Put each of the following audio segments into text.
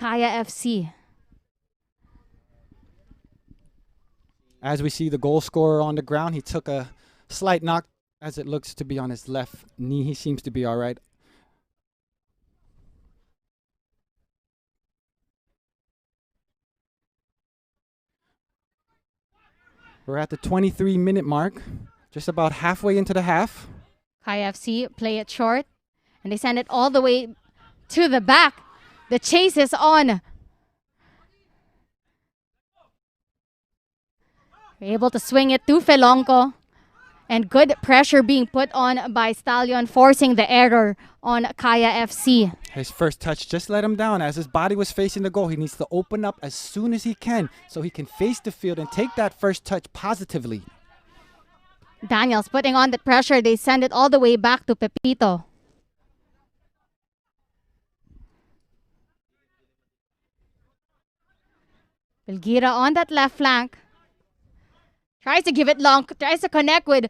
Kaya FC. As we see the goal scorer on the ground, he took a slight knock as it looks to be on his left knee. He seems to be all right. We're at the 23-minute mark, just about halfway into the half. Kaya FC play it short, and they send it all the way to the back. The chase is on. They're able to swing it to Felonco. And good pressure being put on by Stallion, forcing the error on Kaya FC. His first touch just let him down. As his body was facing the goal, he needs to open up as soon as he can so he can face the field and take that first touch positively. Daniels putting on the pressure. They send it all the way back to Pepito. Belgira on that left flank. Tries to give it long, tries to connect with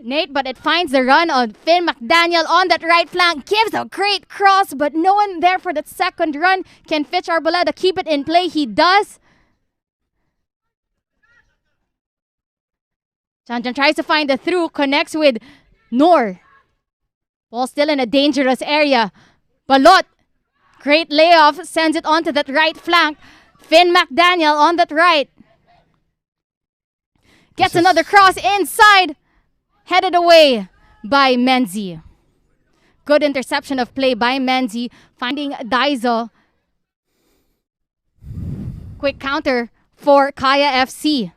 Nate, but it finds the run on Finn McDaniel on that right flank. Gives a great cross, but no one there for that second run. Can Fitch Arboleda keep it in play? He does. Janjan tries to find the through, connects with Noor. Ball still in a dangerous area. Balot, great layoff, sends it onto that right flank. Finn McDaniel on that right. Gets another cross inside. Headed away by Menzi. Good interception of play by Menzi. Finding Daizo. Quick counter for Kaya FC.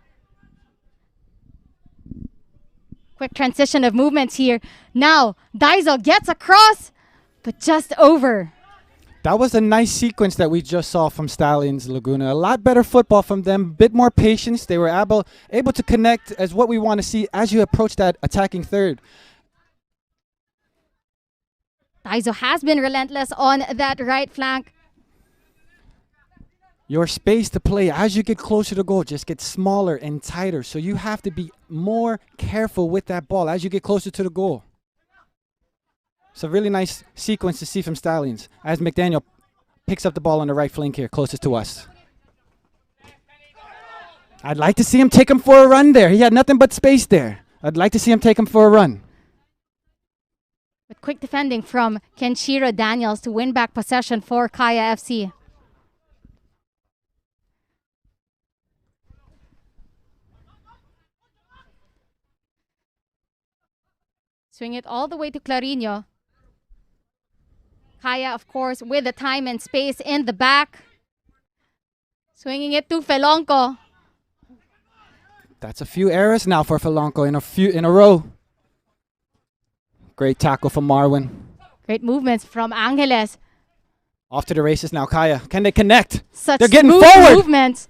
Quick transition of movements here. Now, Daizo gets across, but just over. That was a nice sequence that we just saw from Stallions Laguna. A lot better football from them, a bit more patience. They were able to connect as what we want to see as you approach that attacking third. Daizo has been relentless on that right flank. Your space to play as you get closer to goal just gets smaller and tighter. So you have to be more careful with that ball as you get closer to the goal. It's a really nice sequence to see from Stallions as McDaniel picks up the ball on the right flank here, closest to us. I'd like to see him take him for a run there. He had nothing but space there. I'd like to see him take him for a run. With quick defending from Kenshiro Daniels to win back possession for Kaya FC. Swing it all the way to Clarino. Kaya, of course, with the time and space in the back. Swinging it to Felonco. That's a few errors now for Felonco in a row. Great tackle from Marwin. Great movements from Angeles. Off to the races now, Kaya. Can they connect? Such They're getting smooth forward. movements.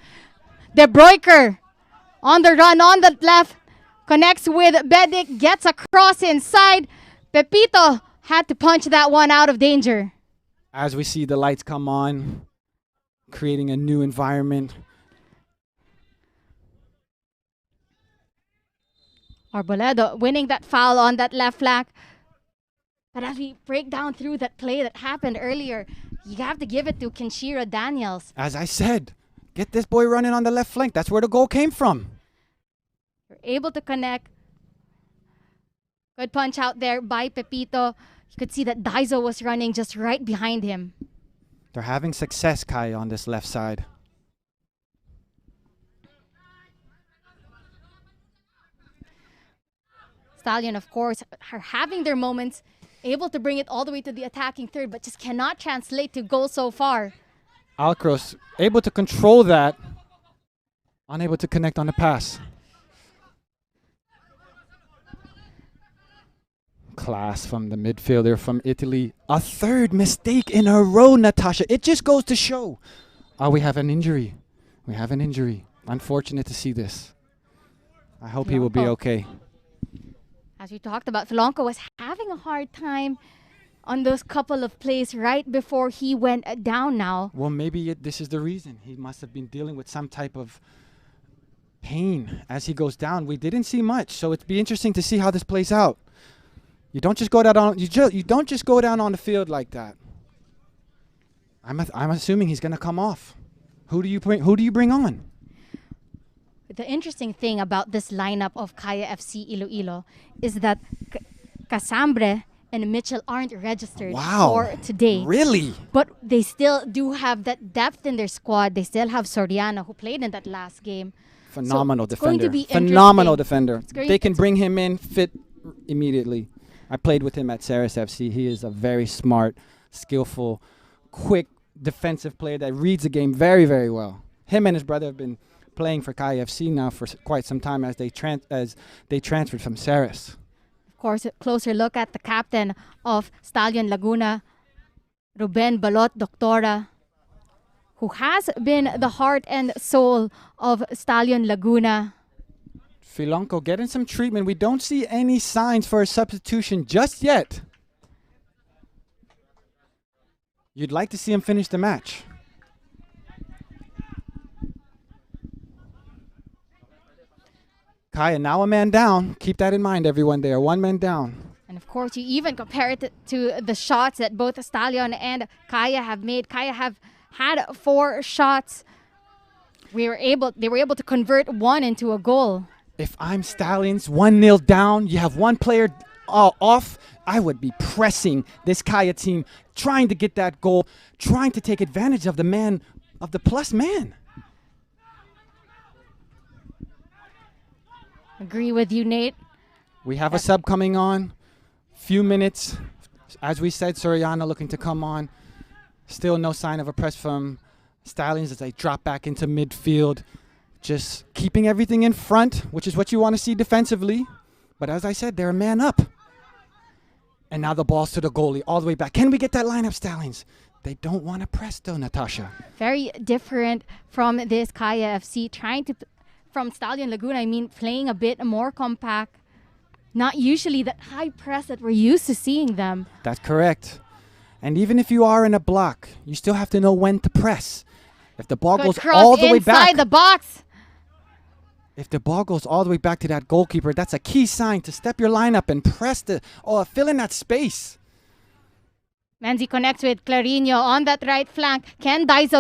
De Bruyker on the run on the left. Connects with Bedic. Gets across inside. Pepito had to punch that one out of danger. As we see the lights come on, creating a new environment. Arboleda winning that foul on that left flank. But as we break down through that play that happened earlier, you have to give it to Kenshiro Daniels. As I said, get this boy running on the left flank. That's where the goal came from. You're able to connect. Good punch out there by Pepito. You could see that Daizo was running just right behind him. They're having success, Kai, on this left side. Stallion, of course, are having their moments, able to bring it all the way to the attacking third, but just cannot translate to goal so far. Alcross able to control that, unable to connect on the pass. Class from the midfielder from Italy. A third mistake in a row, Natasha. It just goes to show. Oh, we have an injury. We have an injury. Unfortunate to see this. I hope he will be okay. As we talked about, Felonco was having a hard time on those couple of plays right before he went down now. Well, maybe this is the reason. He must have been dealing with some type of pain as he goes down. We didn't see much, so it'd be interesting to see how this plays out. You don't just go down on you don't just go down on the field like that. I'm assuming he's gonna come off. Who do you bring on? The interesting thing about this lineup of Kaya FC Iloilo is that Casambre and Mitchell aren't registered for today. Really? But they still do have that depth in their squad. They still have Soriano, who played in that last game. Phenomenal it's going defender. to be Phenomenal interesting. defender. They can bring him in fit immediately. I played with him at Ceres FC. He is a very smart, skillful, quick defensive player that reads the game very, very well. Him and his brother have been playing for Kaya FC now for quite some time as they transferred from Ceres. Of course, a closer look at the captain of Stallion Laguna, Ruben Balot Doctora, who has been the heart and soul of Stallion Laguna. Filonco getting some treatment. We don't see any signs for a substitution just yet. You'd like to see him finish the match. Kaya now a man down. Keep that in mind, everyone. They are one man down. And of course, you even compare it to the shots that both Stallion and Kaya have made. Kaya have had 4 shots. They were able to convert 1 into a goal. If I'm Stallions, 1-0 down, you have one player off, I would be pressing this Kaya team, trying to get that goal, trying to take advantage of the plus man. Agree with you, Nate. We have a sub coming on. Few minutes. As we said, Soriano looking to come on. Still no sign of a press from Stallions as they drop back into midfield. Just keeping everything in front, which is what you want to see defensively. But as I said, they're a man up. And now the ball's to the goalie all the way back. Can we get that lineup, Stallions? They don't want to press though, Natasha. Very different from this Kaya FC. From Stallion Laguna, playing a bit more compact. Not usually that high press that we're used to seeing them. That's correct. And even if you are in a block, you still have to know when to press. If the ball goes all the way back. Inside the box. If the ball goes all the way back to that goalkeeper, that's a key sign to step your lineup and press fill in that space. Manzi connects with Clarino on that right flank. Ken Daiso